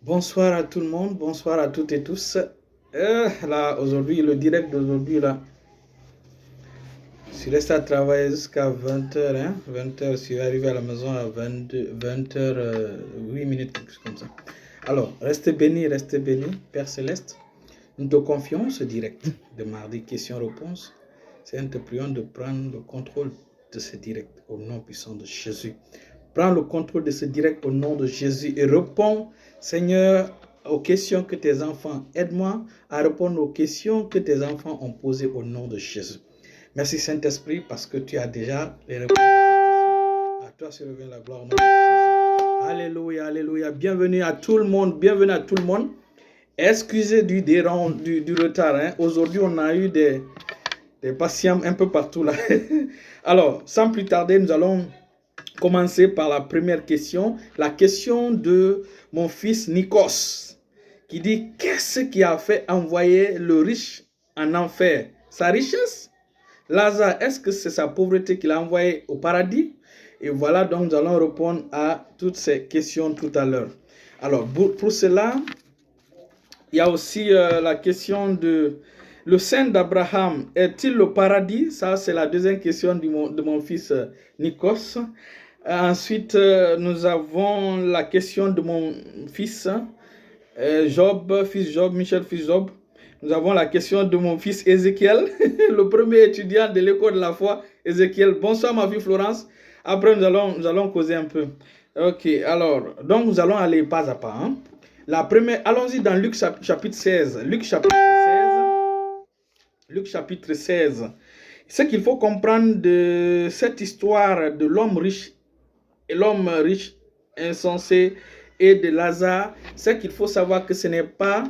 Bonsoir à tout le monde, bonsoir à toutes et tous. Là, aujourd'hui, le direct d'aujourd'hui, là, je suis resté à travailler jusqu'à 20h, hein, 20h, je suis arrivé à la maison à 20h, 8 minutes, quelque chose comme ça. Alors, restez bénis, Père Céleste. Nous te confions ce direct de mardi, questions-réponses. Seigneur, nous te prions de prendre le contrôle de ce direct au nom puissant de Jésus. Prends le contrôle de ce direct au nom de Jésus et réponds, Seigneur, aux questions que tes enfants. Aide-moi à répondre aux questions que tes enfants ont posées au nom de Jésus. Merci Saint-Esprit parce que tu as déjà les réponses à ces questions. À toi se revient la gloire au nom de Jésus. Alléluia, alléluia. Bienvenue à tout le monde, Excusez du retard. Hein. Aujourd'hui, on a eu des patients un peu partout là. Alors, sans plus tarder, nous allons commencer par la première question. La question de mon fils Nikos, qui dit, qu'est-ce qui a fait envoyer le riche en enfer? Sa richesse? Lazare, est-ce que c'est sa pauvreté qui l'a envoyé au paradis? Et voilà, donc nous allons répondre à toutes ces questions tout à l'heure. Alors, pour cela, il y a aussi la question de le sein d'Abraham est-il le paradis? Ça, c'est la deuxième question de mon fils Nikos. Ensuite, nous avons la question de mon fils Job, Michel, fils Job. Nous avons la question de mon fils Ézéchiel, le premier étudiant de l'école de la foi, Ézéchiel. Bonsoir ma fille Florence. Après, nous allons causer un peu. Ok, alors, donc nous allons aller pas à pas. Hein. La première, allons-y dans Luc chapitre 16. Luc chapitre 16. Ce qu'il faut comprendre de cette histoire de l'homme riche et l'homme riche insensé et de Lazare, c'est qu'il faut savoir que ce n'est pas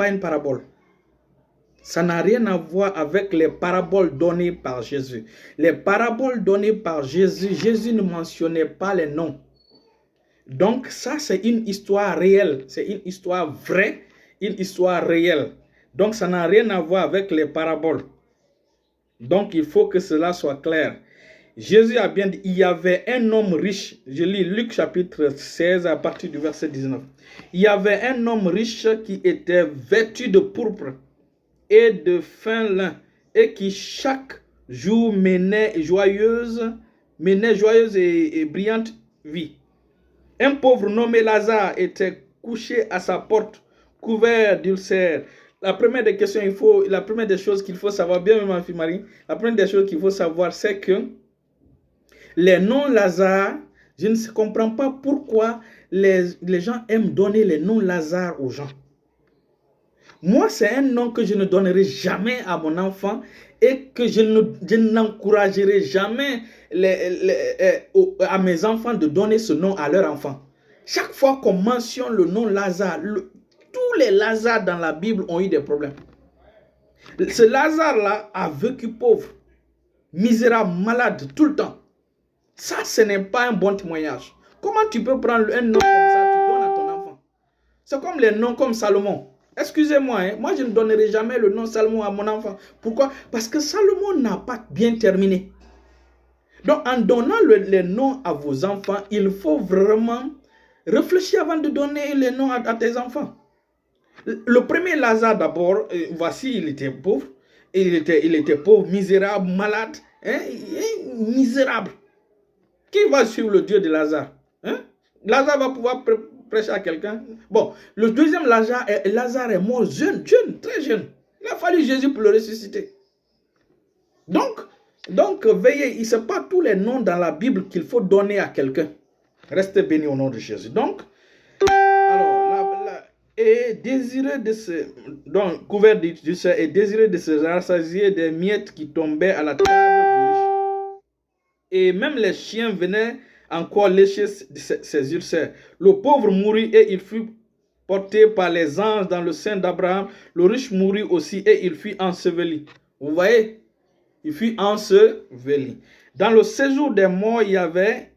une parabole. Ça n'a rien à voir avec les paraboles données par Jésus. Les paraboles données par Jésus, Jésus ne mentionnait pas les noms. Donc ça, c'est une histoire réelle. C'est une histoire vraie, une histoire réelle. Donc ça n'a rien à voir avec les paraboles. Donc il faut que cela soit clair. Jésus a bien dit, il y avait un homme riche. Je lis Luc chapitre 16 à partir du verset 19. Il y avait un homme riche qui était vêtu de pourpre et de fin lin et qui chaque jour menait joyeuse et brillante vie. Un pauvre nommé Lazare était couché à sa porte, couvert d'ulcères. La première des choses qu'il faut savoir, bien ma fille Marie, la première des choses qu'il faut savoir, c'est que les noms Lazare, je ne comprends pas pourquoi les gens aiment donner les noms Lazare aux gens. Moi, c'est un nom que je ne donnerai jamais à mon enfant et que je n'encouragerai jamais à mes enfants de donner ce nom à leur enfant. Chaque fois qu'on mentionne le nom Lazare, tous les Lazare dans la Bible ont eu des problèmes. Ce Lazare-là a vécu pauvre, misérable, malade tout le temps. Ça, ce n'est pas un bon témoignage. Comment tu peux prendre un nom comme ça, tu donnes à ton enfant? C'est comme les noms comme Salomon. Excusez-moi, hein, moi je ne donnerai jamais le nom Salomon à mon enfant. Pourquoi? Parce que Salomon n'a pas bien terminé. Donc en donnant les noms à vos enfants, il faut vraiment réfléchir avant de donner les noms à tes enfants. Le premier Lazare d'abord, voici, il était pauvre. Il était pauvre, misérable, malade, hein, misérable. Qui va suivre le Dieu de Lazare? Hein? Lazare va pouvoir prêcher à quelqu'un. Bon, le deuxième Lazare est mort jeune, très jeune. Il a fallu Jésus pour le ressusciter. Donc veillez, ce n'est pas tous les noms dans la Bible qu'il faut donner à quelqu'un. Restez bénis au nom de Jésus. Donc, alors, et désireux de se, donc, couvert d'ulcères et désireux de se rassasier des miettes qui tombaient à la table du riche. Et même les chiens venaient encore lécher ses ulcères. Le pauvre mourut et il fut porté par les anges dans le sein d'Abraham. Le riche mourut aussi et il fut enseveli. Vous voyez? Il fut enseveli. Dans le séjour des morts, il avait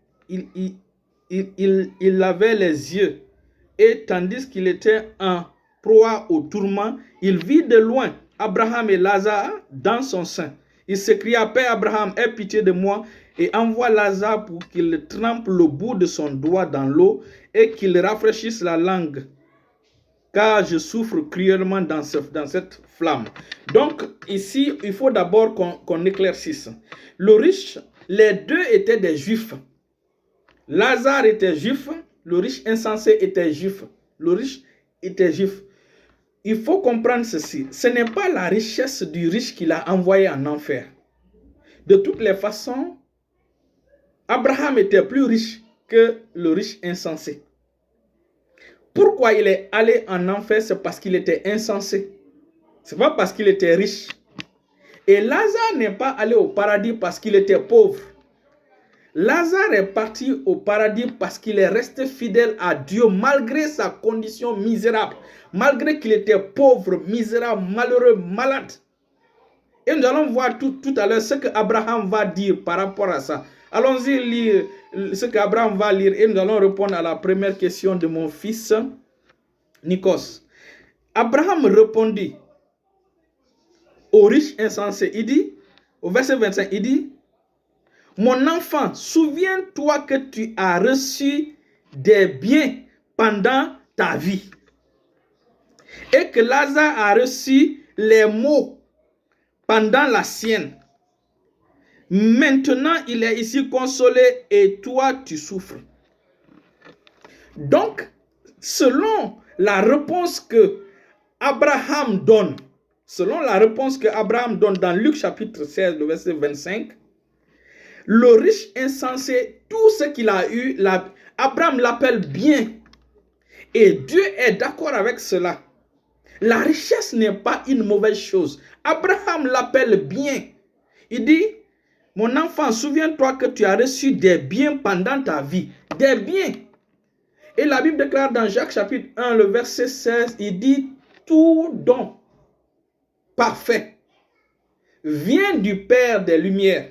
les yeux. Et tandis qu'il était en proie au tourment, il vit de loin Abraham et Lazare dans son sein. Il s'écria, Père Abraham, aie pitié de moi et envoie Lazare pour qu'il trempe le bout de son doigt dans l'eau et qu'il rafraîchisse la langue, car je souffre cruellement dans cette flamme. Donc, ici, il faut d'abord qu'on éclaircisse. Le riche, les deux étaient des juifs. Lazare était juif, le riche insensé était juif. Le riche était juif. Il faut comprendre ceci. Ce n'est pas la richesse du riche qui l'a envoyé en enfer. De toutes les façons, Abraham était plus riche que le riche insensé. Pourquoi il est allé en enfer? C'est parce qu'il était insensé. Ce n'est pas parce qu'il était riche. Et Lazare n'est pas allé au paradis parce qu'il était pauvre. Lazare est parti au paradis parce qu'il est resté fidèle à Dieu malgré sa condition misérable, malgré qu'il était pauvre, misérable, malheureux, malade. Et nous allons voir tout à l'heure ce qu'Abraham va dire par rapport à ça. Allons-y lire ce qu'Abraham va lire et nous allons répondre à la première question de mon fils Nikos. Abraham répondit au riche insensé. Il dit, au verset 25, il dit, mon enfant, souviens-toi que tu as reçu des biens pendant ta vie et que Lazare a reçu les maux pendant la sienne. Maintenant, il est ici consolé et toi, tu souffres. Donc, selon la réponse que Abraham donne, dans Luc chapitre 16, le verset 25, le riche insensé, tout ce qu'il a eu, Abraham l'appelle bien. Et Dieu est d'accord avec cela. La richesse n'est pas une mauvaise chose. Abraham l'appelle bien. Il dit, mon enfant, souviens-toi que tu as reçu des biens pendant ta vie. Des biens. Et la Bible déclare dans Jacques chapitre 1, le verset 16, il dit, tout don parfait vient du Père des Lumières.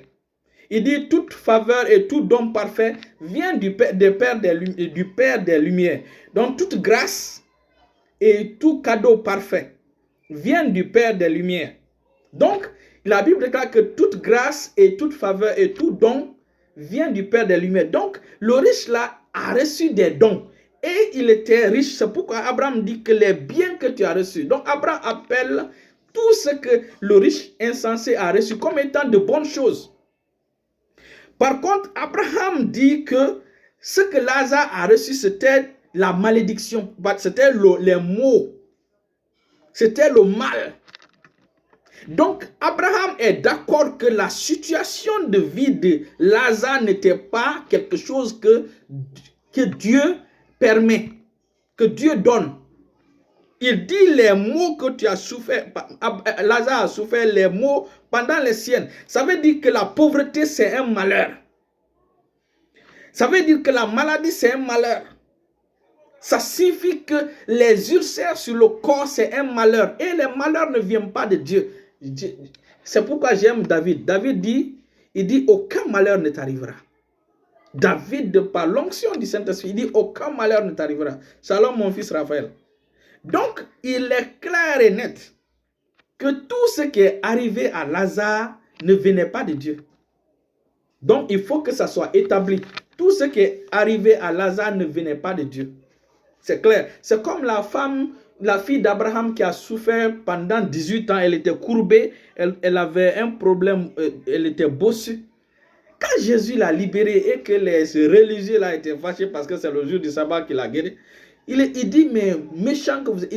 Il dit, toute faveur et tout don parfait vient du Père des Lumières. Donc, toute grâce et tout cadeau parfait vient du Père des Lumières. Donc, la Bible déclare que toute grâce et toute faveur et tout don vient du Père des Lumières. Donc, le riche là a reçu des dons. Et il était riche. C'est pourquoi Abraham dit que les biens que tu as reçus. Donc, Abraham appelle tout ce que le riche insensé a reçu comme étant de bonnes choses. Par contre, Abraham dit que ce que Lazare a reçu, c'était la malédiction. C'était les maux. C'était le mal. Donc, Abraham est d'accord que la situation de vie de Lazare n'était pas quelque chose que Dieu permet, que Dieu donne. Il dit les maux que tu as souffert, Lazare a souffert les maux pendant les siennes. Ça veut dire que la pauvreté, c'est un malheur. Ça veut dire que la maladie, c'est un malheur. Ça signifie que les ulcères sur le corps, c'est un malheur. Et les malheurs ne viennent pas de Dieu. C'est pourquoi j'aime David. David dit, il dit, aucun malheur ne t'arrivera. David, par l'onction du Saint-Esprit, il dit, aucun malheur ne t'arrivera. Shalom, mon fils Raphaël. Donc, il est clair et net que tout ce qui est arrivé à Lazare ne venait pas de Dieu. Donc, il faut que ça soit établi. Tout ce qui est arrivé à Lazare ne venait pas de Dieu. C'est clair. C'est comme la fille d'Abraham qui a souffert pendant 18 ans. Elle était courbée, elle avait un problème, elle était bossue. Quand Jésus l'a libérée et que les religieux là étaient fâchés parce que c'est le jour du sabbat qu'il a guéri, il dit, mais méchant que vous êtes.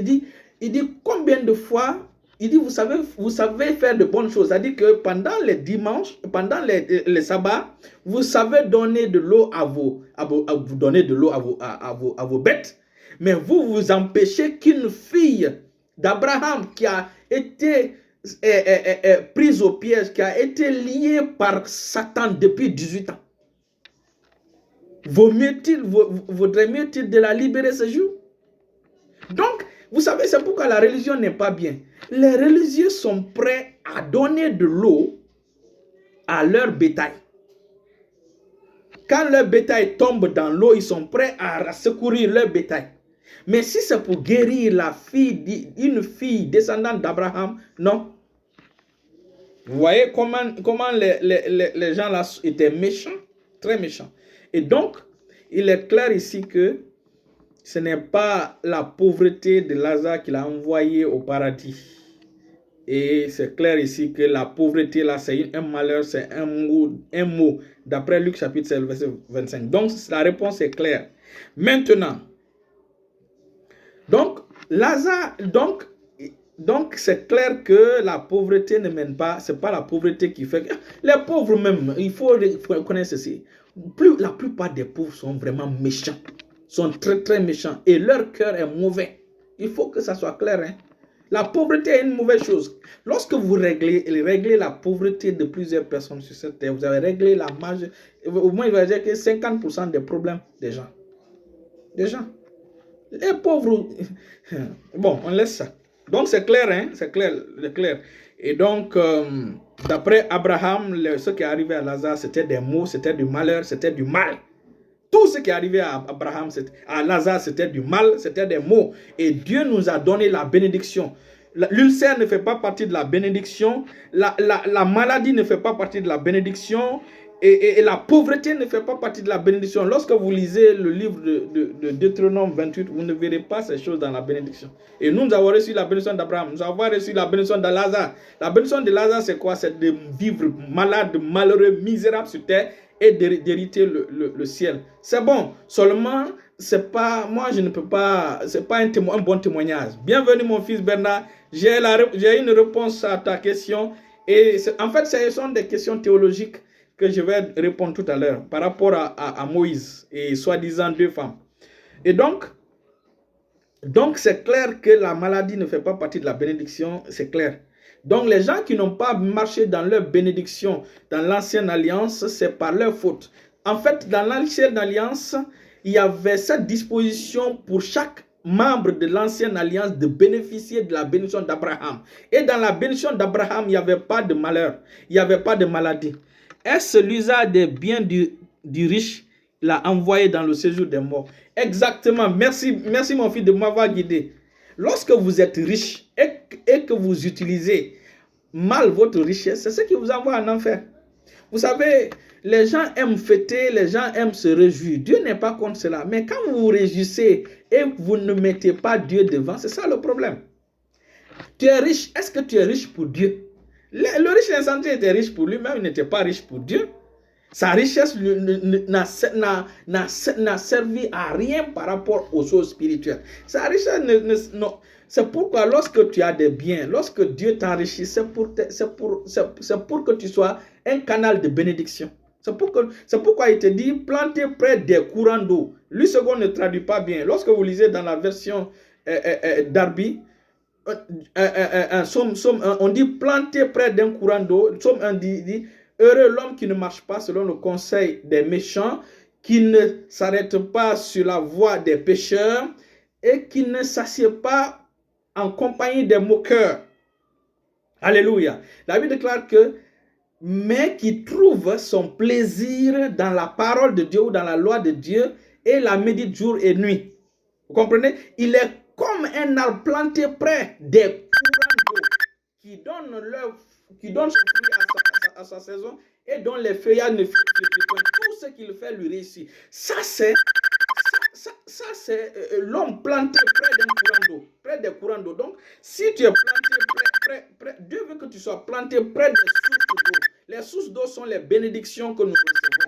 Il dit, combien de fois, il dit, vous savez faire de bonnes choses. C'est-à-dire que pendant les dimanches, pendant les sabbats, vous savez donner de l'eau à vos bêtes. Mais vous empêchez qu'une fille d'Abraham qui a été prise au piège, qui a été liée par Satan depuis 18 ans. Vaudrait mieux-il de la libérer ce jour? Donc, vous savez, c'est pourquoi la religion n'est pas bien. Les religieux sont prêts à donner de l'eau à leur bétail. Quand leur bétail tombe dans l'eau, ils sont prêts à secourir leur bétail. Mais si c'est pour guérir une fille descendante d'Abraham, non. Vous voyez comment les gens là étaient méchants, très méchants. Et donc, il est clair ici que ce n'est pas la pauvreté de Lazare qui l'a envoyé au paradis. Et c'est clair ici que la pauvreté là, c'est un malheur, c'est un mot d'après Luc chapitre 7, verset 25. Donc, la réponse est claire. Maintenant, donc, Lazare, donc c'est clair que la pauvreté ne mène pas, c'est pas la pauvreté qui fait que les pauvres même, il faut reconnaître ceci. La plupart des pauvres sont vraiment méchants, sont très très méchants et leur cœur est mauvais. Il faut que ça soit clair. Hein? La pauvreté est une mauvaise chose. Lorsque vous réglez la pauvreté de plusieurs personnes sur cette terre, vous avez réglé la marge, au moins il va dire que 50% des problèmes des gens. Les pauvres, bon, on laisse ça. Donc c'est clair, hein? C'est clair. Et donc, d'après Abraham, ce qui est arrivé à Lazare, c'était des maux, c'était du malheur, c'était du mal. Tout ce qui est arrivé à Abraham, à Lazare, c'était du mal, c'était des maux. Et Dieu nous a donné la bénédiction. L'ulcère ne fait pas partie de la bénédiction. La maladie ne fait pas partie de la bénédiction. Et la pauvreté ne fait pas partie de la bénédiction. Lorsque vous lisez le livre de Deutéronome 28, vous ne verrez pas ces choses dans la bénédiction. Et nous avons reçu la bénédiction d'Abraham. Nous avons reçu la bénédiction de Lazare. La bénédiction de Lazare, c'est quoi? C'est de vivre malade, malheureux, misérable sur terre et d'hériter le ciel. C'est bon. Seulement, c'est pas, moi je ne peux pas, c'est pas un bon témoignage. Bienvenue mon fils Bernard. J'ai une réponse à ta question. Et en fait, ce sont des questions théologiques que je vais répondre tout à l'heure par rapport à Moïse et soi-disant 2 femmes. Et donc c'est clair que la maladie ne fait pas partie de la bénédiction, c'est clair. Donc les gens qui n'ont pas marché dans leur bénédiction dans l'ancienne alliance, c'est par leur faute. En fait, dans l'ancienne alliance, il y avait cette disposition pour chaque membre de l'ancienne alliance de bénéficier de la bénédiction d'Abraham. Et dans la bénédiction d'Abraham, il n'y avait pas de malheur, il n'y avait pas de maladie. Est-ce l'usage des biens du riche l'a envoyé dans le séjour des morts? Exactement. Merci mon fils de m'avoir guidé. Lorsque vous êtes riche et que vous utilisez mal votre richesse, c'est ce qui vous envoie en enfer. Vous savez, les gens aiment fêter, les gens aiment se réjouir. Dieu n'est pas contre cela. Mais quand vous vous réjouissez et vous ne mettez pas Dieu devant, c'est ça le problème. Tu es riche. Est-ce que tu es riche pour Dieu? Le riche incendié était riche pour lui-même, il n'était pas riche pour Dieu. Sa richesse n'a servi à rien par rapport aux choses spirituelles. Sa richesse, non. C'est pourquoi lorsque tu as des biens, lorsque Dieu t'enrichit, c'est pour que tu sois un canal de bénédiction. C'est pourquoi il te dit planter près des courants d'eau. Lui, second ne traduit pas bien. Lorsque vous lisez dans la version Darby, on dit planter près d'un courant d'eau. Somme 1 dit heureux l'homme qui ne marche pas selon le conseil des méchants, qui ne s'arrête pas sur la voie des pécheurs et qui ne s'assied pas en compagnie des moqueurs. Alléluia. La Bible déclare que mais qui trouve son plaisir dans la parole de Dieu ou dans la loi de Dieu et la médite jour et nuit. Vous comprenez? Il est comme un arbre planté près des courants d'eau qui donne son fruit à sa saison et dont les feuillages ne fluctuent point. Tout ce qu'il fait lui réussit. Ça c'est l'homme planté près d'un courant d'eau, près des courants d'eau. Donc, si tu es planté près, Dieu veut que tu sois planté près des sources d'eau. Les sources d'eau sont les bénédictions que nous recevons.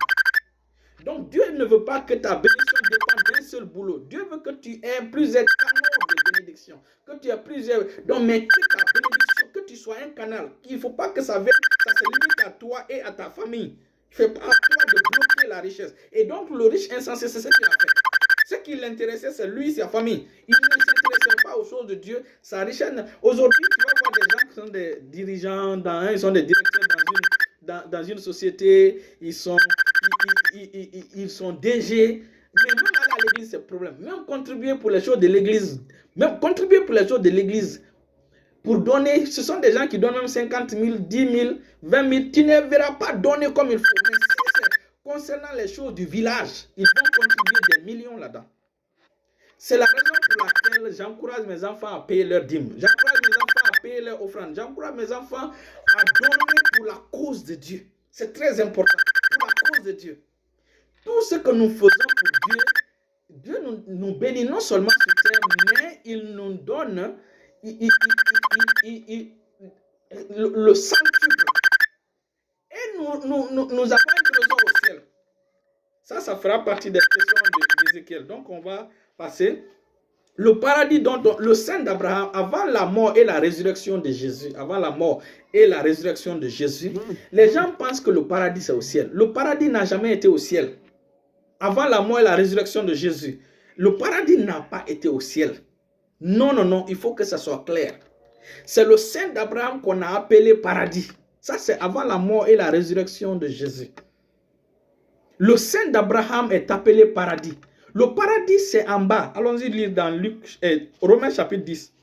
Donc, Dieu ne veut pas que ta bénédiction dépende d'un seul boulot. Dieu veut que tu aies plusieurs canaux de bénédiction. Que tu aies plusieurs. Donc, mais que ta bénédiction, que tu sois un canal. Il ne faut pas que ça se limite à toi et à ta famille. Il ne fait pas à toi de bloquer la richesse. Et donc, le riche insensé, c'est ce qu'il a fait. Ce qui l'intéressait, c'est lui et sa famille. Il ne s'intéressait pas aux choses de Dieu. Sa richesse. Aujourd'hui, tu vas voir des gens qui sont des dirigeants, ils sont des directeurs dans une société, ils sont DG. Mais même aller à l'église, c'est le problème. Même contribuer pour les choses de l'église. Pour donner, ce sont des gens qui donnent même 50 000, 10 000, 20 000. Tu ne verras pas donner comme il faut. Mais concernant les choses du village, ils vont contribuer des millions là-dedans. C'est la raison pour laquelle j'encourage mes enfants à payer leur dîme. J'encourage mes enfants à payer leur offrande. J'encourage mes enfants à donner pour la cause de Dieu. C'est très important. Pour la cause de Dieu. Tout ce que nous faisons pour Dieu, Dieu nous bénit non seulement sur terre, mais il nous donne le centuple. Et nous avons un trésor au ciel. Ça fera partie des questions d'Ézéchiel. Donc, on va passer. Le paradis dont le sein d'Abraham, avant la mort et la résurrection de Jésus, avant la mort et la résurrection de Jésus, les gens pensent que le paradis c'est au ciel. Le paradis n'a jamais été au ciel. Avant la mort et la résurrection de Jésus, le paradis n'a pas été au ciel. Non, non, non, il faut que ça soit clair. C'est le sein d'Abraham qu'on a appelé paradis. Ça, c'est avant la mort et la résurrection de Jésus. Le sein d'Abraham est appelé paradis. Le paradis, c'est en bas. Allons-y lire dans Romains chapitre 10.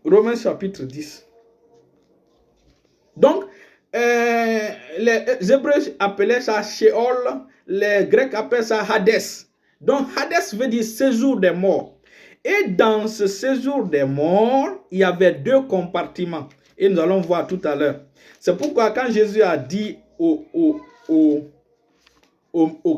Romains chapitre 10. Donc, les Hébreux appelaient ça Sheol, les Grecs appellent ça Hadès. Donc, Hadès veut dire séjour des morts. Et dans ce séjour des morts, il y avait 2 compartiments. Et nous allons voir tout à l'heure. C'est pourquoi quand Jésus a dit aux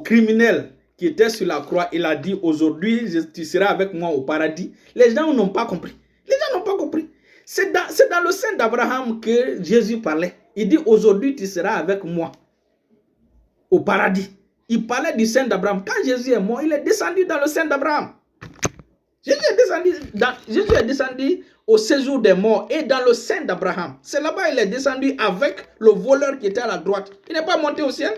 criminels qui étaient sur la croix, il a dit aujourd'hui tu seras avec moi au paradis. Les gens n'ont pas compris. Les gens n'ont pas compris. C'est dans le sein d'Abraham que Jésus parlait. Il dit aujourd'hui tu seras avec moi au paradis. Il parlait du sein d'Abraham. Quand Jésus est mort, il est descendu dans le sein d'Abraham. Jésus est descendu au séjour des morts et dans le sein d'Abraham. C'est là-bas qu'il est descendu avec le voleur qui était à la droite. Il n'est pas monté au ciel.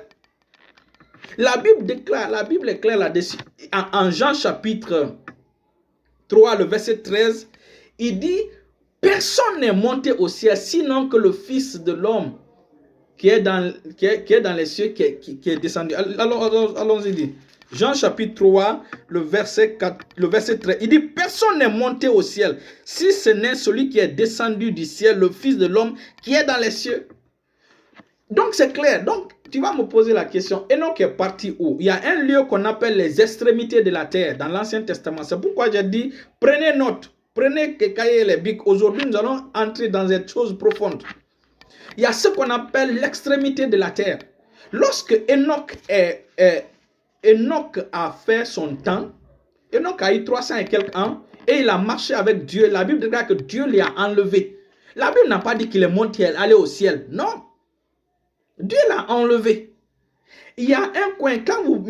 La Bible est claire là-dessus. En Jean chapitre 3, le verset 13, il dit, personne n'est monté au ciel, sinon que le Fils de l'homme qui est dans les cieux, qui est descendu. Allons-y dire. Jean chapitre 3, le verset 13, il dit, personne n'est monté au ciel, si ce n'est celui qui est descendu du ciel, le Fils de l'homme qui est dans les cieux. Donc c'est clair. Donc tu vas me poser la question, Enoch est parti où? Il y a un lieu qu'on appelle les extrémités de la terre dans l'Ancien Testament. C'est pourquoi j'ai dit, prenez note, prenez les cahiers et les bics. Aujourd'hui, nous allons entrer dans cette chose profonde. Il y a ce qu'on appelle l'extrémité de la terre. Lorsque Enoch a fait son temps, Enoch a eu 300 et quelques ans, et il a marché avec Dieu. La Bible dit que Dieu l'a enlevé. La Bible n'a pas dit qu'il est monté, allé au ciel. Non. Dieu l'a enlevé. Il y a un coin, quand vous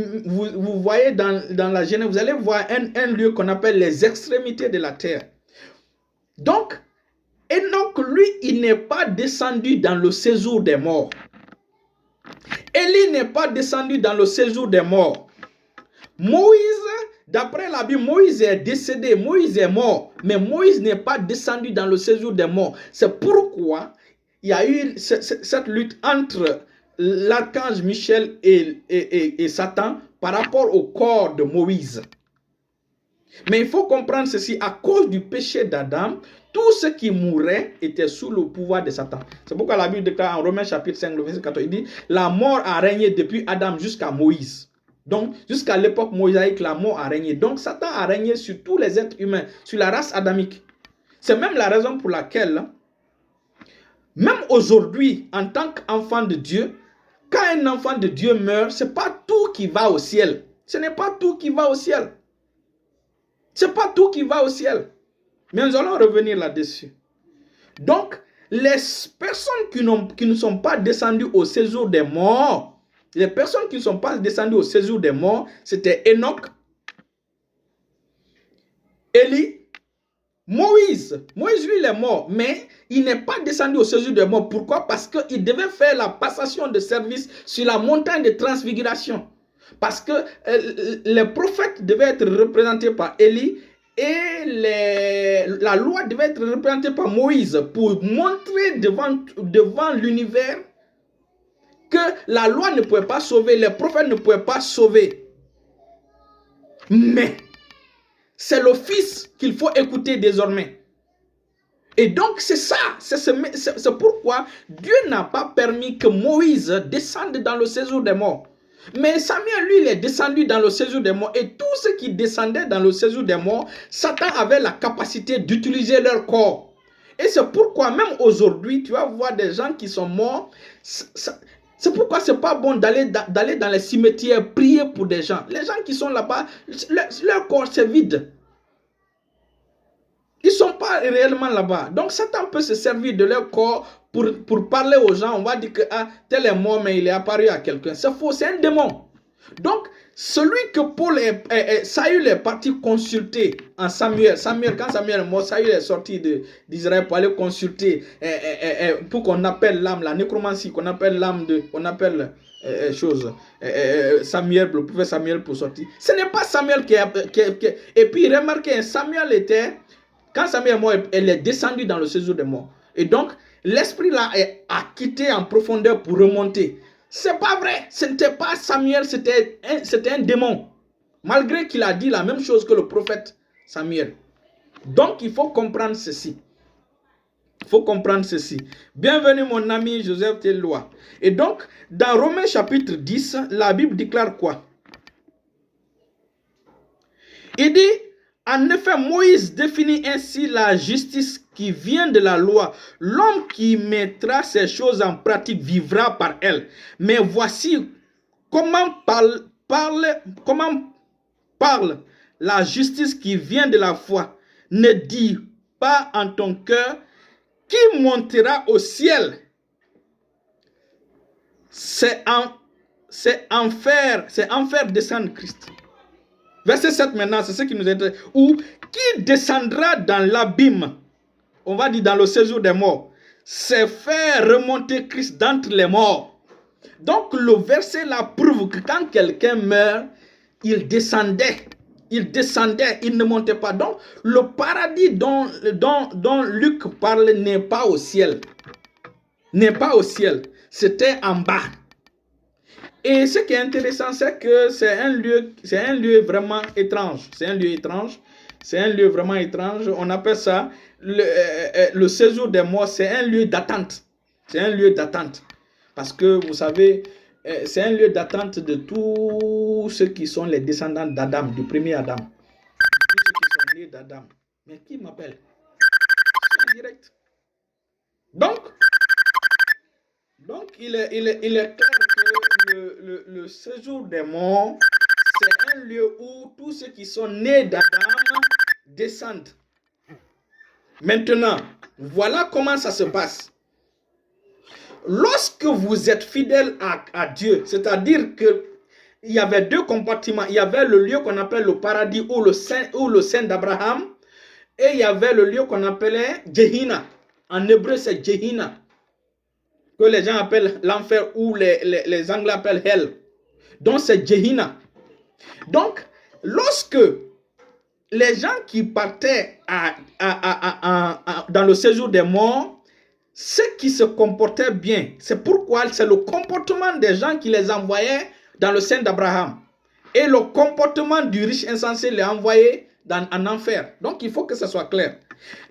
voyez dans la Genèse, vous allez voir un lieu qu'on appelle les extrémités de la terre. Donc, Enoch, lui, il n'est pas descendu dans le séjour des morts. Élie n'est pas descendu dans le séjour des morts. Moïse, d'après la Bible, Moïse est décédé, Moïse est mort, mais Moïse n'est pas descendu dans le séjour des morts. C'est pourquoi il y a eu cette lutte entre l'archange Michel et Satan par rapport au corps de Moïse. Mais il faut comprendre ceci, à cause du péché d'Adam, tout ce qui mourait était sous le pouvoir de Satan. C'est pourquoi la Bible déclare en Romains chapitre 5, le verset 14, il dit, la mort a régné depuis Adam jusqu'à Moïse. Donc, jusqu'à l'époque moïsaïque, la mort a régné. Donc, Satan a régné sur tous les êtres humains, sur la race adamique. C'est même la raison pour laquelle, même aujourd'hui, en tant qu'enfant de Dieu, quand un enfant de Dieu meurt, ce n'est pas tout qui va au ciel. Ce n'est pas tout qui va au ciel. Ce n'est pas tout qui va au ciel. Mais nous allons revenir là-dessus. Donc, les personnes qui ne sont pas descendues au séjour des morts, les personnes qui ne sont pas descendues au séjour des morts, c'était Enoch, Élie, Moïse. Moïse, lui, il est mort, mais il n'est pas descendu au séjour des morts. Pourquoi? Parce qu'il devait faire la passation de service sur la montagne de transfiguration. Parce que les prophètes devaient être représentés par Élie et la loi devait être représentée par Moïse pour montrer devant l'univers que la loi ne pouvait pas sauver, les prophètes ne pouvaient pas sauver. Mais c'est le Fils qu'il faut écouter désormais. Et donc c'est ça, c'est pourquoi Dieu n'a pas permis que Moïse descende dans le séjour des morts. Mais Samuel, lui, il est descendu dans le séjour des morts. Et tous ceux qui descendaient dans le séjour des morts, Satan avait la capacité d'utiliser leur corps. Et c'est pourquoi même aujourd'hui, tu vas voir des gens qui sont morts. C'est pourquoi c'est pas bon d'aller dans les cimetières prier pour des gens. Les gens qui sont là-bas, leur corps c'est vide. Ils ne sont pas réellement là-bas. Donc Satan peut se servir de leur corps pour parler aux gens. On va dire que tel est mort, mais il est apparu à quelqu'un. C'est faux, c'est un démon. Donc, celui que Saül est parti consulter en Samuel. Quand Samuel est mort, Saül est sorti d'Israël pour aller consulter, pour qu'on appelle l'âme, la nécromancie, qu'on appelle l'âme Samuel, le prophète Samuel pour sortir. Ce n'est pas Samuel et puis remarquez, Samuel était, quand Samuel est mort, elle est descendue dans le séjour des morts. Et donc, l'esprit là a quitté en profondeur pour remonter. C'est pas vrai, ce n'était pas Samuel, c'était un démon. Malgré qu'il a dit la même chose que le prophète Samuel. Donc il faut comprendre ceci. Il faut comprendre ceci. Bienvenue mon ami Joseph Tellois. Et donc, dans Romains chapitre 10, la Bible déclare quoi? Il dit, en effet, Moïse définit ainsi la justice qui vient de la loi. L'homme qui mettra ces choses en pratique vivra par elles. Mais voici comment parle la justice qui vient de la foi. Ne dis pas en ton cœur qui montera au ciel. C'est en faire descendre Christ. Verset 7 maintenant, c'est ce qui nous intéresse. Ou qui descendra dans l'abîme, on va dire dans le séjour des morts, c'est faire remonter Christ d'entre les morts. Donc le verset là prouve que quand quelqu'un meurt, il descendait, il ne montait pas. Donc le paradis dont Luc parle n'est pas au ciel. N'est pas au ciel, c'était en bas. Et ce qui est intéressant, c'est que c'est un lieu vraiment étrange. C'est un lieu étrange. C'est un lieu vraiment étrange. On appelle ça le séjour des morts. C'est un lieu d'attente. C'est un lieu d'attente. Parce que vous savez, c'est un lieu d'attente de tous ceux qui sont les descendants d'Adam, du premier Adam. Tous ceux qui sont nés d'Adam. Mais qui m'appelle? C'est en direct. Donc, il est clair que le séjour des morts, c'est un lieu où tous ceux qui sont nés d'Adam descendent. Maintenant, voilà comment ça se passe. Lorsque vous êtes fidèle à Dieu, c'est-à-dire que il y avait deux compartiments. Il y avait le lieu qu'on appelle le paradis ou le sein d'Abraham, et il y avait le lieu qu'on appelait Gehenna. En hébreu, c'est Gehenna, que les gens appellent l'enfer ou les Anglais appellent hell. Donc c'est Gehenna. Donc, lorsque les gens qui partaient dans le séjour des morts, ceux qui se comportaient bien, c'est pourquoi c'est le comportement des gens qui les envoyaient dans le sein d'Abraham. Et le comportement du riche insensé les envoyait en enfer. Donc il faut que ça soit clair.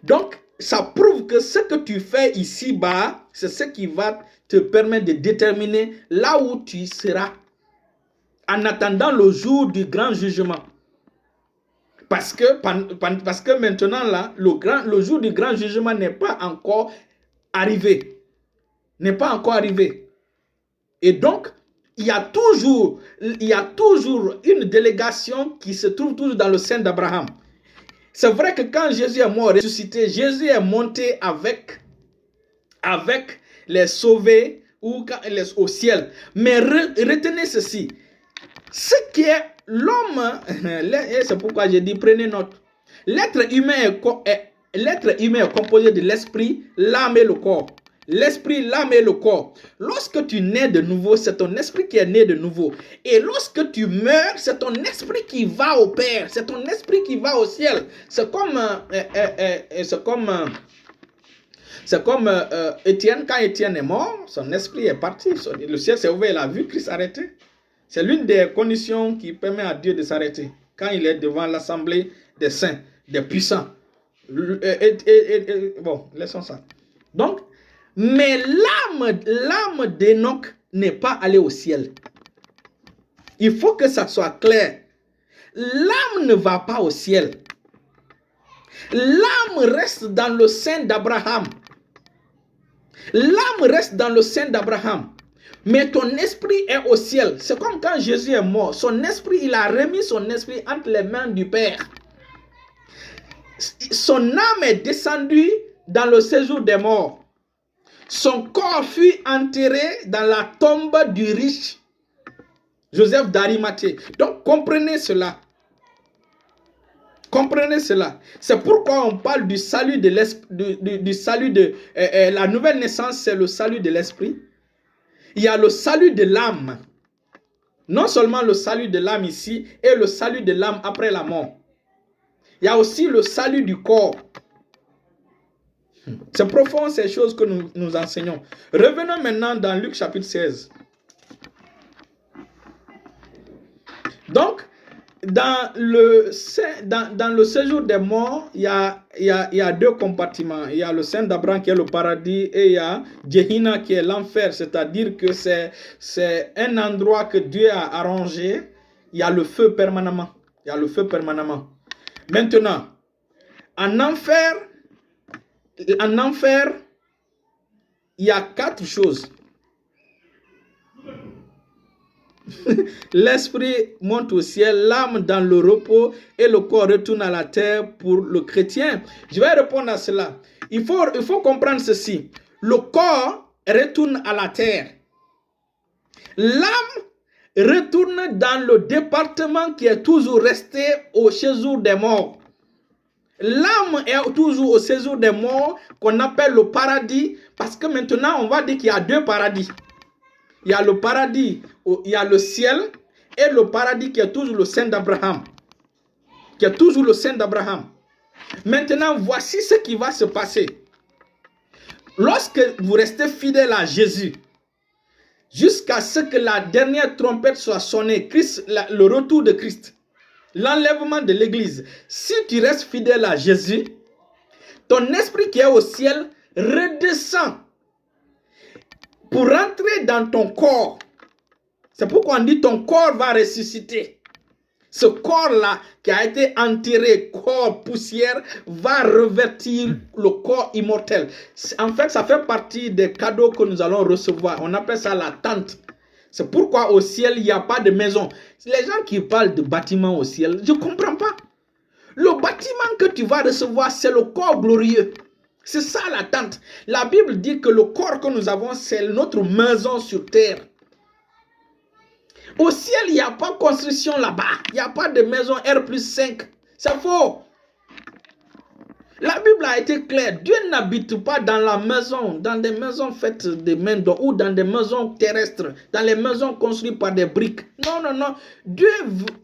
Donc, ça prouve que ce que tu fais ici-bas, c'est ce qui va te permettre de déterminer là où tu seras en attendant le jour du grand jugement. Parce que maintenant, là, le jour du grand jugement n'est pas encore arrivé. N'est pas encore arrivé. Et donc, il y a toujours une délégation qui se trouve toujours dans le sein d'Abraham. C'est vrai que quand Jésus est mort, ressuscité, Jésus est monté avec les sauvés au ciel. Mais retenez ceci. Ce qui est l'homme, c'est pourquoi j'ai dit prenez note. L'être humain est composé de l'esprit, l'âme et le corps. L'esprit, l'âme et le corps. Lorsque tu nais de nouveau, c'est ton esprit qui est né de nouveau. Et lorsque tu meurs, c'est ton esprit qui va au Père. C'est ton esprit qui va au ciel. C'est comme Étienne. Quand Étienne est mort, son esprit est parti. Le ciel s'est ouvert, il a vu Christ arrêter. C'est l'une des conditions qui permet à Dieu de s'arrêter. Quand il est devant l'assemblée des saints, des puissants. Bon, laissons ça. Donc, mais l'âme d'Enoch n'est pas allée au ciel. Il faut que ça soit clair. L'âme ne va pas au ciel. L'âme reste dans le sein d'Abraham. L'âme reste dans le sein d'Abraham. Mais ton esprit est au ciel. C'est comme quand Jésus est mort. Son esprit, il a remis son esprit entre les mains du Père. Son âme est descendue dans le séjour des morts. Son corps fut enterré dans la tombe du riche Joseph d'Arimathée. Donc comprenez cela. Comprenez cela. C'est pourquoi on parle du salut de l'esprit, du salut de la nouvelle naissance, c'est le salut de l'esprit. Il y a le salut de l'âme. Non seulement le salut de l'âme ici et le salut de l'âme après la mort. Il y a aussi le salut du corps. C'est profond ces choses que nous enseignons. Revenons maintenant dans Luc chapitre 16. Donc, dans le séjour des morts, il y a deux compartiments. Il y a le sein d'Abraham qui est le paradis et il y a Gehenna qui est l'enfer. C'est-à-dire que c'est un endroit que Dieu a arrangé. Il y a le feu permanemment. Il y a le feu permanemment. Maintenant, en enfer, il y a 4 choses. L'esprit monte au ciel, l'âme dans le repos et le corps retourne à la terre pour le chrétien. Je vais répondre à cela. Il faut comprendre ceci. Le corps retourne à la terre. L'âme retourne dans le département qui est toujours resté au séjour des morts. L'âme est toujours au séjour des morts qu'on appelle le paradis parce que maintenant on va dire qu'il y a 2 paradis. Il y a le paradis, il y a le ciel et le paradis qui est toujours le sein d'Abraham. Qui est toujours le sein d'Abraham. Maintenant, voici ce qui va se passer. Lorsque vous restez fidèle à Jésus, jusqu'à ce que la dernière trompette soit sonnée, le retour de Christ, l'enlèvement de l'église, si tu restes fidèle à Jésus, ton esprit qui est au ciel redescend pour rentrer dans ton corps. C'est pourquoi on dit ton corps va ressusciter. Ce corps-là qui a été enterré, corps poussière, va revêtir le corps immortel. En fait, ça fait partie des cadeaux que nous allons recevoir. On appelle ça la tente. C'est pourquoi au ciel, il n'y a pas de maison. Les gens qui parlent de bâtiment au ciel, je ne comprends pas. Le bâtiment que tu vas recevoir, c'est le corps glorieux. C'est ça l'attente. La Bible dit que le corps que nous avons, c'est notre maison sur terre. Au ciel, il n'y a pas de construction là-bas. Il n'y a pas de maison R+5. C'est faux. La Bible a été claire. Dieu n'habite pas dans la maison, dans des maisons faites de main d'homme ou dans des maisons terrestres, dans les maisons construites par des briques. Non, non, non. Dieu,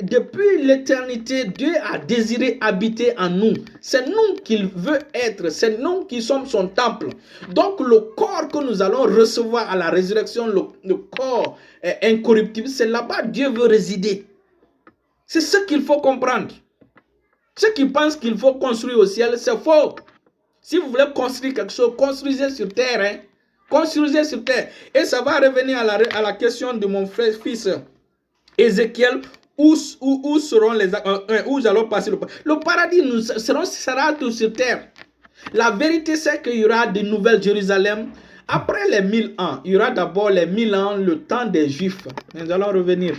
depuis l'éternité, Dieu a désiré habiter en nous. C'est nous qu'il veut être. C'est nous qui sommes son temple. Donc, le corps que nous allons recevoir à la résurrection, le corps incorruptible, c'est là-bas que Dieu veut résider. C'est ce qu'il faut comprendre. Ceux qui pensent qu'il faut construire au ciel, c'est faux. Si vous voulez construire quelque chose, construisez sur terre. Hein? Construisez sur terre. Et ça va revenir à la question de mon frère, fils Ézéchiel. Où seront les... où allons passer le paradis sera tout sur terre. La vérité, c'est qu'il y aura de nouvelles Jérusalem. Après les 1000 ans, il y aura d'abord les 1000 ans, le temps des Juifs. Nous allons revenir.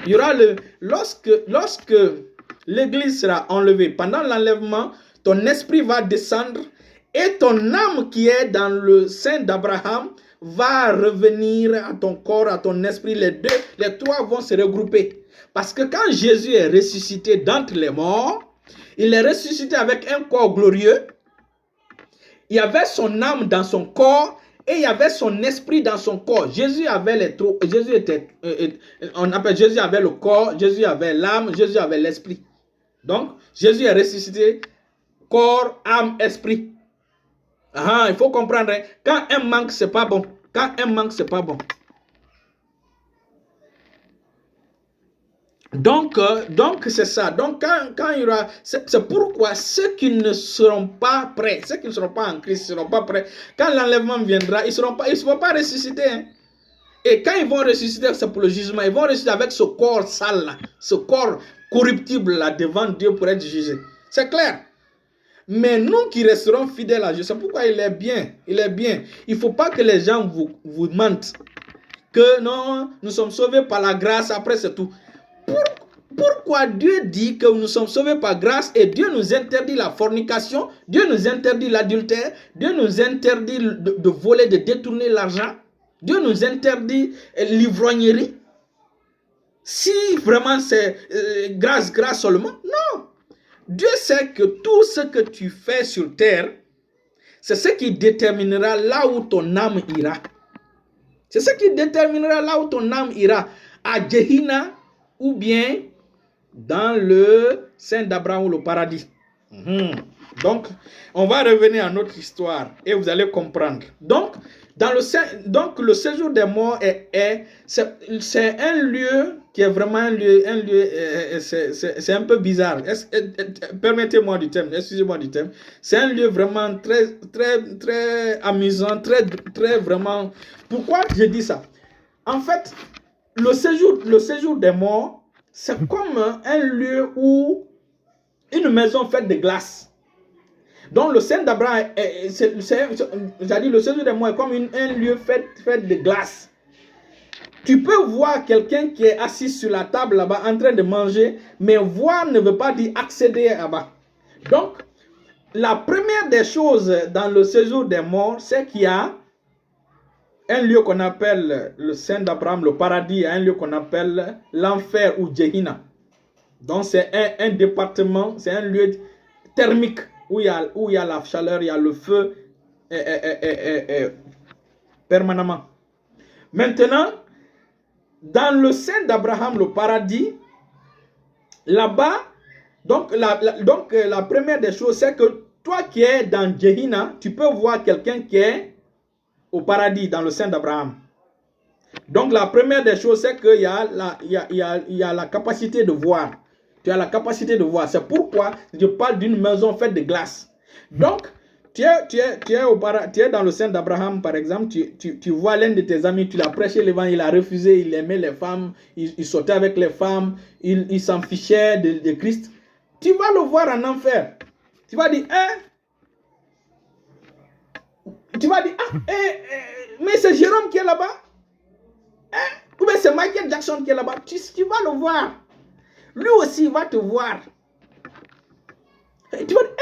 Il y aura lorsque l'église sera enlevée. Pendant l'enlèvement, ton esprit va descendre et ton âme qui est dans le sein d'Abraham va revenir à ton corps, à ton esprit. Les trois vont se regrouper. Parce que quand Jésus est ressuscité d'entre les morts, il est ressuscité avec un corps glorieux. Il y avait son âme dans son corps et il y avait son esprit dans son corps. Jésus avait Jésus avait le corps, Jésus avait l'âme, Jésus avait l'esprit. Donc, Jésus est ressuscité, corps, âme, esprit. Il faut comprendre, hein? Quand un manque, c'est pas bon. Quand un manque, c'est pas bon. Donc c'est ça. Donc, quand il y aura... C'est pourquoi ceux qui ne seront pas prêts, ceux qui ne seront pas en Christ, ne seront pas prêts, quand l'enlèvement viendra, ils ne vont pas ressusciter. Hein? Et quand ils vont ressusciter, c'est pour le jugement. Ils vont ressusciter avec ce corps sale là, ce corps corruptible là devant Dieu pour être jugé. C'est clair. Mais nous qui resterons fidèles à Dieu, c'est pourquoi il est bien. Il est bien. Il ne faut pas que les gens vous mentent. Que non, nous sommes sauvés par la grâce, après c'est tout. Pourquoi Dieu dit que nous sommes sauvés par grâce et Dieu nous interdit la fornication, Dieu nous interdit l'adultère, Dieu nous interdit de voler, de détourner l'argent, Dieu nous interdit l'ivrognerie? Si vraiment c'est grâce seulement, non. Dieu sait que tout ce que tu fais sur terre, c'est ce qui déterminera là où ton âme ira. C'est ce qui déterminera là où ton âme ira. À Gehenna ou bien dans le sein d'Abraham ou le paradis. Donc, on va revenir à notre histoire et vous allez comprendre. Donc, le séjour des morts c'est un lieu qui est vraiment un lieu c'est un peu bizarre. Permettez-moi du terme, excusez-moi du terme. C'est un lieu vraiment très amusant, très vraiment. Pourquoi je dis ça? En fait, le séjour des morts, c'est comme un lieu où une maison faite de glace. Donc le sein d'Abraham, le séjour des morts est comme un lieu fait de glace. Tu peux voir quelqu'un qui est assis sur la table là-bas en train de manger, mais voir ne veut pas dire accéder là-bas. Donc, la première des choses dans le séjour des morts, c'est qu'il y a un lieu qu'on appelle le sein d'Abraham, le paradis, et un lieu qu'on appelle l'enfer ou Gehenna. Donc c'est un département, c'est un lieu thermique où il y a la chaleur, il y a le feu permanemment. Maintenant, dans le sein d'Abraham, le paradis, là-bas, donc la première des choses, c'est que toi qui es dans Gehenna, tu peux voir quelqu'un qui est au paradis, dans le sein d'Abraham. Donc la première des choses, c'est qu'il y a la capacité de voir. Tu as la capacité de voir. C'est pourquoi je parle d'une maison faite de glace. Donc, tu es dans le sein d'Abraham, par exemple, tu vois l'un de tes amis, tu l'as prêché l'évangile, il a refusé, il aimait les femmes, il sortait avec les femmes, il s'en fichait de Christ. Tu vas le voir en enfer. Tu vas dire, mais c'est Jérôme qui est là-bas. Ou bien c'est Michael Jackson qui est là-bas. Tu vas le voir. Lui aussi, il va te voir. Et tu vas dire,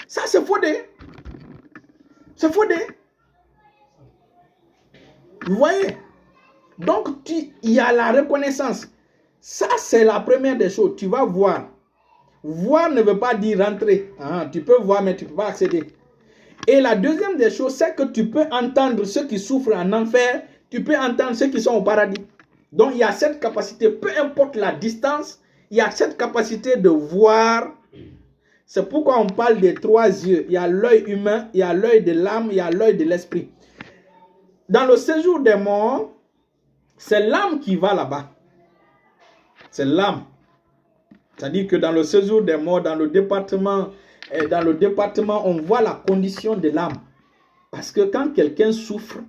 ça c'est Fodé. C'est Fodé. Vous voyez? Donc, il y a la reconnaissance. Ça, c'est la première des choses. Tu vas voir. Voir ne veut pas dire rentrer. Tu peux voir, mais tu ne peux pas accéder. Et la deuxième des choses, c'est que tu peux entendre ceux qui souffrent en enfer. Tu peux entendre ceux qui sont au paradis. Donc, il y a cette capacité, peu importe la distance, il y a cette capacité de voir. C'est pourquoi on parle des trois yeux. Il y a l'œil humain, il y a l'œil de l'âme, il y a l'œil de l'esprit. Dans le séjour des morts, c'est l'âme qui va là-bas. C'est l'âme. C'est-à-dire que dans le séjour des morts, dans le département, on voit la condition de l'âme. Parce que quand quelqu'un souffre,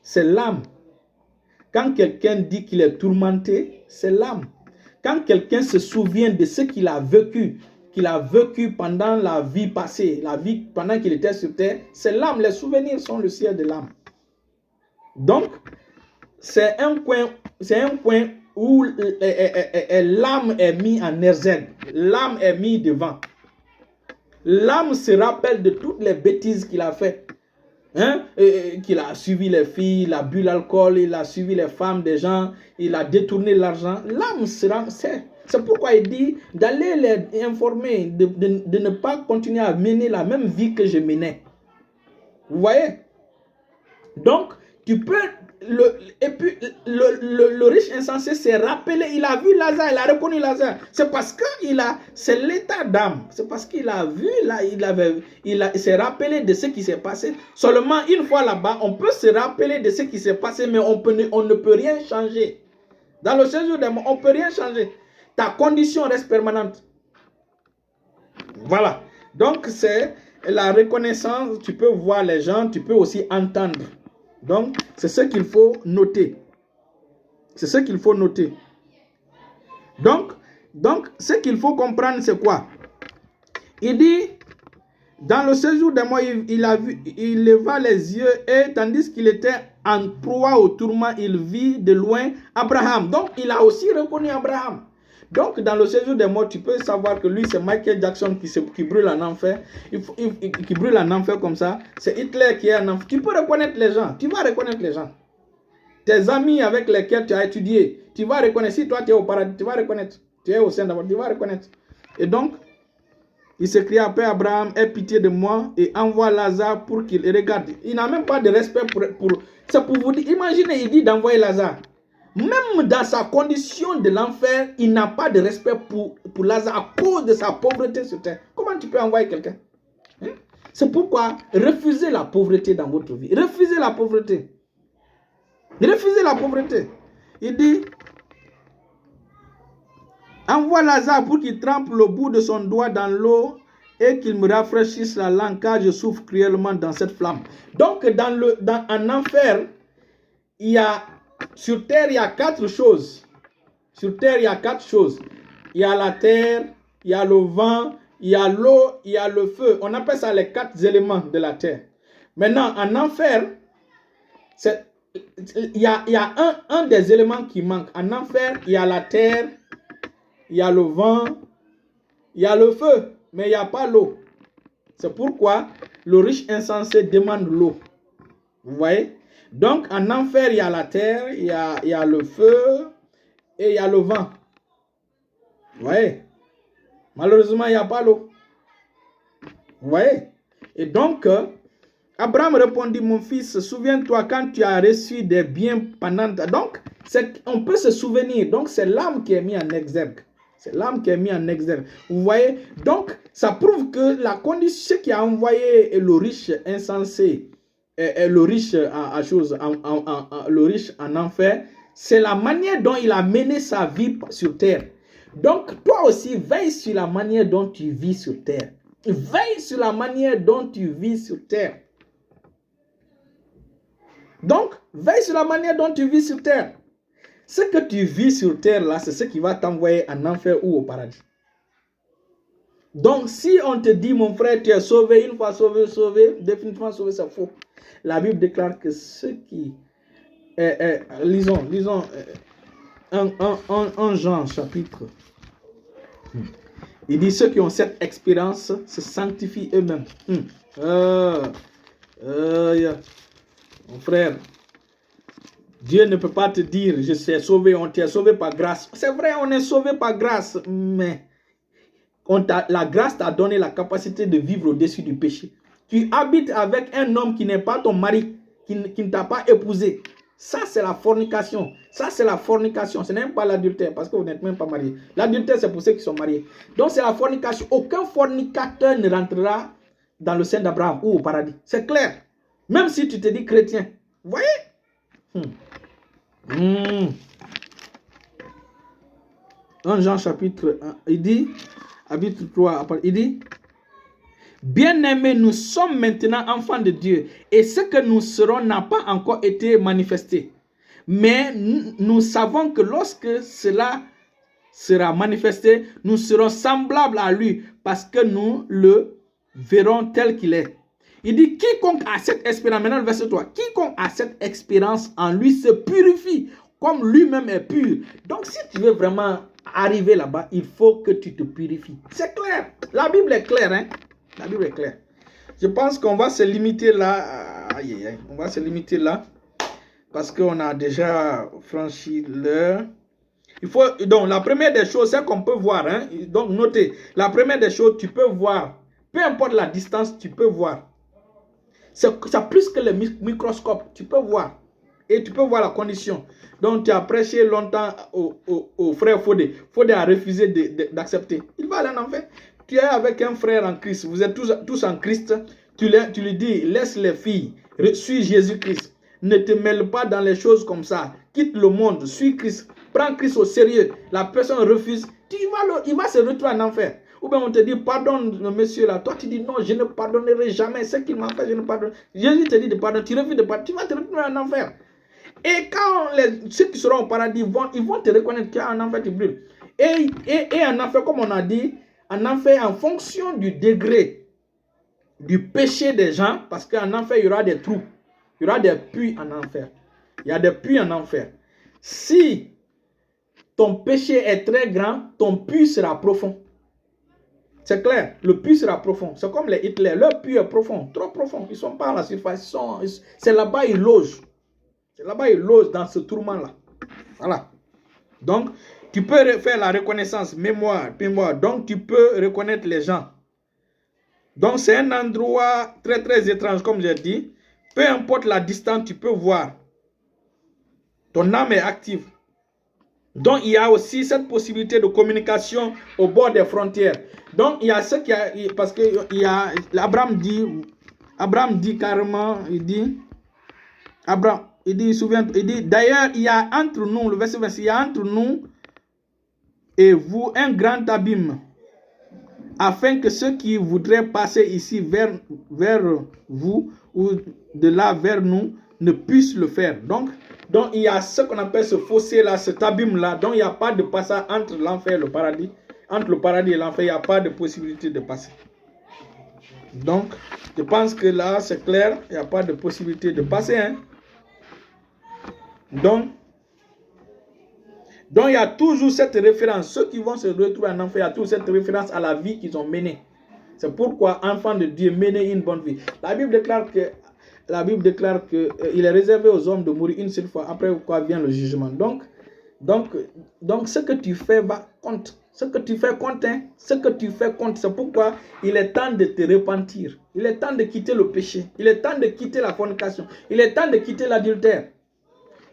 c'est l'âme. Quand quelqu'un dit qu'il est tourmenté, c'est l'âme. Quand quelqu'un se souvient de ce qu'il a vécu pendant la vie passée, la vie pendant qu'il était sur terre, c'est l'âme. Les souvenirs sont le ciel de l'âme. Donc, c'est un point où l'âme est mise en exergue. L'âme est mise devant. L'âme se rappelle de toutes les bêtises qu'il a faites. Qu'il a suivi les filles, il a bu l'alcool, il a suivi les femmes des gens, il a détourné l'argent. L'âme c'est pourquoi il dit d'aller les informer, de ne pas continuer à mener la même vie que je menais. Vous voyez? Donc, tu peux... le riche insensé s'est rappelé, il a vu Lazare, il a reconnu Lazare. C'est parce que c'est l'état d'âme. C'est parce qu'il a vu, il s'est rappelé de ce qui s'est passé. Seulement une fois là-bas, on peut se rappeler de ce qui s'est passé, mais on ne peut rien changer. Dans le séjour des morts, on ne peut rien changer. Ta condition reste permanente. Voilà. Donc c'est la reconnaissance. Tu peux voir les gens, tu peux aussi entendre. Donc, c'est ce qu'il faut noter. C'est ce qu'il faut noter. Donc, ce qu'il faut comprendre, c'est quoi? Il dit, Dans le séjour des morts, il leva les yeux et tandis qu'il était en proie au tourment, il vit de loin Abraham. Donc, il a aussi reconnu Abraham. Donc, dans le séjour des morts, tu peux savoir que lui, c'est Michael Jackson qui brûle en enfer. Qui brûle en enfer comme ça. C'est Hitler qui est en enfer. Tu peux reconnaître les gens. Tu vas reconnaître les gens. Tes amis avec lesquels tu as étudié, tu vas reconnaître. Si toi, tu es au paradis, tu vas reconnaître. Tu es au sein d'abord, tu vas reconnaître. Et donc, il s'écria, Père Abraham, aie pitié de moi et envoie Lazare pour qu'il regarde. Il n'a même pas de respect pour c'est pour vous dire. Imaginez, il dit d'envoyer Lazare. Même dans sa condition de l'enfer, il n'a pas de respect pour Lazare à cause de sa pauvreté sur terre. Comment tu peux envoyer quelqu'un? Hein? C'est pourquoi refusez la pauvreté dans votre vie. Refusez la pauvreté. Refusez la pauvreté. Il dit, envoie Lazare pour qu'il trempe le bout de son doigt dans l'eau et qu'il me rafraîchisse la langue, car je souffre cruellement dans cette flamme. Donc, en enfer, sur terre, il y a 4 choses. Sur terre, il y a 4 choses. Il y a la terre, il y a le vent, il y a l'eau, il y a le feu. On appelle ça les 4 éléments de la terre. Maintenant, en enfer, il y a un des éléments qui manque. En enfer, il y a la terre, il y a le vent, il y a le feu, mais il n'y a pas l'eau. C'est pourquoi le riche insensé demande l'eau. Vous voyez? Donc, en enfer, il y a la terre, il y a le feu et il y a le vent. Vous voyez? Malheureusement, il n'y a pas l'eau. Vous voyez? Et donc, Abraham répondit, mon fils, souviens-toi quand tu as reçu des biens pendant... Donc, on peut se souvenir. Donc, c'est l'âme qui est mise en exergue. C'est l'âme qui est mise en exergue. Vous voyez? Donc, ça prouve que la condition qui a envoyé le riche insensé, le riche le riche en enfer, c'est la manière dont il a mené sa vie sur terre. Donc, toi aussi, veille sur la manière dont tu vis sur terre. Veille sur la manière dont tu vis sur terre. Donc, veille sur la manière dont tu vis sur terre. Ce que tu vis sur terre, là, c'est ce qui va t'envoyer en enfer ou au paradis. Donc, si on te dit, mon frère, tu es sauvé, une fois sauvé, définitivement sauvé, c'est faux. La Bible déclare que ceux qui... lisons 1 Jean chapitre. Il dit, ceux qui ont cette expérience se sanctifient eux-mêmes. Mon frère, Dieu ne peut pas te dire, je suis sauvé, on t'est sauvé par grâce. C'est vrai, on est sauvé par grâce, mais la grâce t'a donné la capacité de vivre au-dessus du péché. Tu habites avec un homme qui n'est pas ton mari, qui ne t'a pas épousé. Ça, c'est la fornication. Ça, c'est la fornication. Ce n'est même pas l'adultère, parce que vous n'êtes même pas marié. L'adultère, c'est pour ceux qui sont mariés. Donc, c'est la fornication. Aucun fornicateur ne rentrera dans le sein d'Abraham ou au paradis. C'est clair. Même si tu te dis chrétien. Vous voyez? 1 Jean chapitre 1, il dit, chapitre 3, il dit, bien-aimés, nous sommes maintenant enfants de Dieu, et ce que nous serons n'a pas encore été manifesté. Mais nous savons que lorsque cela sera manifesté, nous serons semblables à lui, parce que nous le verrons tel qu'il est. Il dit, quiconque a cette expérience, maintenant le verset 3, quiconque a cette expérience en lui se purifie, comme lui-même est pur. Donc si tu veux vraiment arriver là-bas, il faut que tu te purifies. C'est clair. La Bible est claire, hein? La Bible est claire. Je pense qu'on va se limiter là. On va se limiter là. Parce qu'on a déjà franchi l'heure. Donc, la première des choses, c'est qu'on peut voir. Hein? Donc, notez. La première des choses, tu peux voir. Peu importe la distance, tu peux voir. C'est plus que le microscope. Tu peux voir. Et tu peux voir la condition. Donc, tu as prêché longtemps au frère Fodé. Fodé a refusé d'accepter. Il va aller en enfer. Tu es avec un frère en Christ. Vous êtes tous en Christ. Tu lui dis, laisse les filles. Suis Jésus-Christ. Ne te mêle pas dans les choses comme ça. Quitte le monde. Suis Christ. Prends Christ au sérieux. La personne refuse. Il va se retrouver en enfer. Ou bien on te dit, pardonne le monsieur là. Toi tu dis, non, je ne pardonnerai jamais. Ce qu'il m'a fait, je ne pardonne. Jésus te dit de pardonner. Tu refuses de pardonner. Tu vas te retrouver en enfer. Et quand ceux qui seront au paradis, ils vont te reconnaître qu'il y a un enfer qui brûle. Et en enfer, comme on a dit, en enfer, en fonction du degré du péché des gens, parce qu'en enfer, il y aura des trous. Il y aura des puits en enfer. Il y a des puits en enfer. Si ton péché est très grand, ton puits sera profond. C'est clair, le puits sera profond. C'est comme les Hitler, leur puits est profond, trop profond. Ils ne sont pas à la surface. C'est là-bas ils logent. C'est là-bas ils logent dans ce tourment-là. Voilà. Donc, tu peux faire la reconnaissance, mémoire. Donc, tu peux reconnaître les gens. Donc, c'est un endroit très, très étrange, comme j'ai dit. Peu importe la distance, tu peux voir. Ton âme est active. Donc, il y a aussi cette possibilité de communication au bord des frontières. Donc, il y a ce qui a... Parce que Abraham dit carrément, il dit, d'ailleurs, il y a entre nous, le verset 26, il y a entre nous et vous un grand abîme, afin que ceux qui voudraient passer ici vers vous, ou de là vers nous, ne puissent le faire. Donc il y a ce qu'on appelle ce fossé-là, cet abîme-là. Donc, il n'y a pas de passage entre l'enfer et le paradis. Entre le paradis et l'enfer, il n'y a pas de possibilité de passer. Donc, je pense que là, c'est clair. Il n'y a pas de possibilité de passer. Hein? Donc, il y a toujours cette référence. Ceux qui vont se retrouver en enfer, il y a toujours cette référence à la vie qu'ils ont menée. C'est pourquoi, enfant de Dieu, menez une bonne vie. La Bible déclare que il est réservé aux hommes de mourir une seule fois, après quoi vient le jugement. Donc ce que tu fais compte. Ce que tu fais compte, hein? Ce que tu fais compte. C'est pourquoi il est temps de te repentir. Il est temps de quitter le péché. Il est temps de quitter la fornication. Il est temps de quitter l'adultère.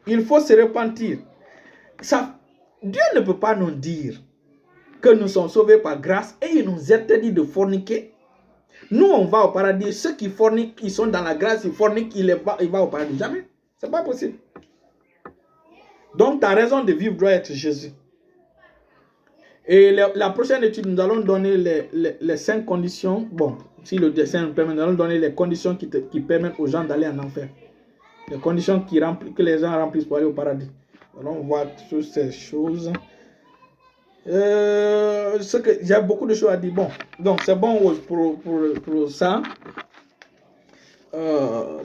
Il faut se repentir. Dieu ne peut pas nous dire que nous sommes sauvés par grâce et il nous interdit de forniquer. Nous, on va au paradis. Ceux qui forniquent, ils sont dans la grâce, ils forniquent, il va au paradis. Jamais. Ce n'est pas possible. Donc, ta raison de vivre doit être Jésus. Et la prochaine étude, nous allons donner les 5 conditions. Bon, si le dessin nous permet, nous allons donner les conditions qui permettent aux gens d'aller en enfer. Les conditions que les gens remplissent pour aller au paradis. Alors, on voit toutes ces choses. J'ai beaucoup de choses à dire. Bon, donc c'est bon pour ça.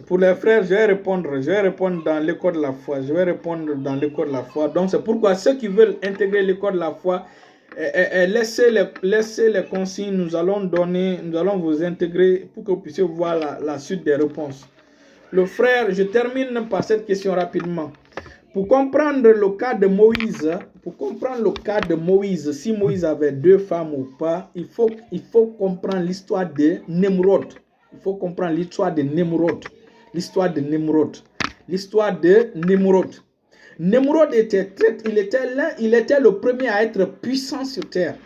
Pour les frères, je vais répondre dans l'école de la foi. Donc c'est pourquoi ceux qui veulent intégrer l'école de la foi, laissez les consignes. Nous allons vous intégrer pour que vous puissiez voir la suite des réponses. Le frère, je termine par cette question rapidement. Pour comprendre le cas de Moïse, si Moïse avait 2 femmes ou pas, il faut comprendre l'histoire de Nemrod. Il faut comprendre l'histoire de Nemrod. Nemrod était le premier à être puissant sur terre.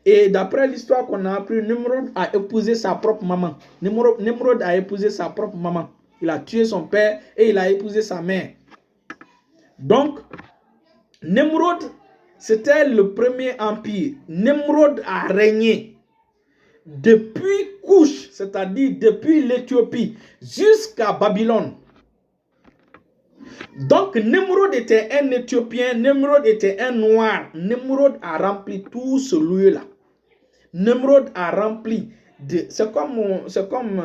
Et d'après l'histoire qu'on a appris, Nemrod a épousé sa propre maman. Nemrod a épousé sa propre maman. Il a tué son père et il a épousé sa mère. Donc, Nemrod, c'était le premier empire. Nemrod a régné depuis Couche, c'est-à-dire depuis l'Éthiopie, jusqu'à Babylone. Donc, Nemrod était un Éthiopien, Nemrod était un noir. Nemrod a rempli tout ce lieu-là. Nemrod a rempli. C'est comme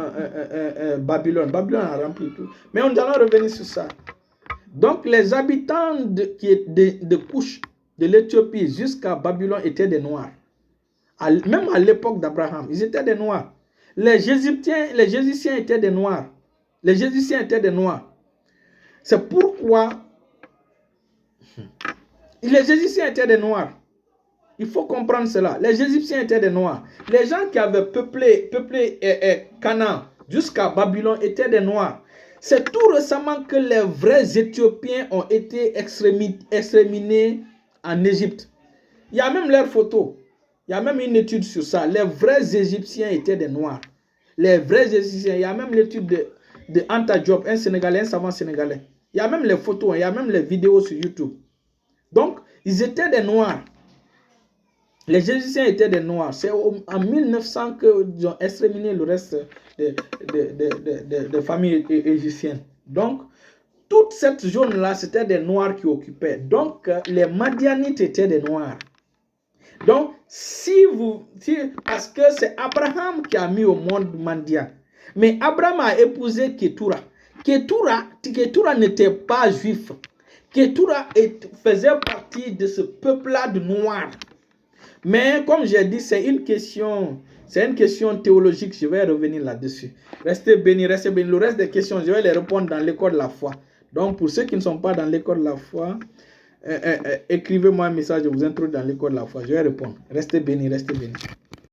Babylone. Babylone a rempli tout. Mais on allons revenir sur ça. Donc, les habitants de Couche, de l'Éthiopie jusqu'à Babylone étaient des Noirs. Même à l'époque d'Abraham, ils étaient des Noirs. Les Égyptiens étaient des Noirs. C'est pourquoi les Égyptiens étaient des Noirs. Il faut comprendre cela. Les Égyptiens étaient des Noirs. Les gens qui avaient peuplé Canaan jusqu'à Babylone étaient des Noirs. C'est tout récemment que les vrais Éthiopiens ont été exterminés en Égypte. Il y a même leurs photos. Il y a même une étude sur ça. Les vrais Égyptiens étaient des Noirs. Les vrais Égyptiens. Il y a même l'étude de Anta Diop, un Sénégalais, un savant sénégalais. Il y a même les photos, il y a même les vidéos sur YouTube. Donc, ils étaient des Noirs. Les Égyptiens étaient des Noirs. C'est en 1900 qu'ils ont exterminé le reste des familles égyptiennes. Donc, toute cette zone-là, c'était des Noirs qui occupaient. Donc, les Madianites étaient des Noirs. Donc, parce que c'est Abraham qui a mis au monde Madian. Mais Abraham a épousé Ketura. Ketura n'était pas juif. Ketura faisait partie de ce peuple-là de Noirs. Mais comme j'ai dit, c'est une question théologique. Je vais revenir là-dessus. Restez bénis, restez bénis. Le reste des questions, je vais les répondre dans l'école de la foi. Donc, pour ceux qui ne sont pas dans l'école de la foi, écrivez-moi un message, je vous introduis dans l'école de la foi. Je vais répondre. Restez bénis, restez bénis.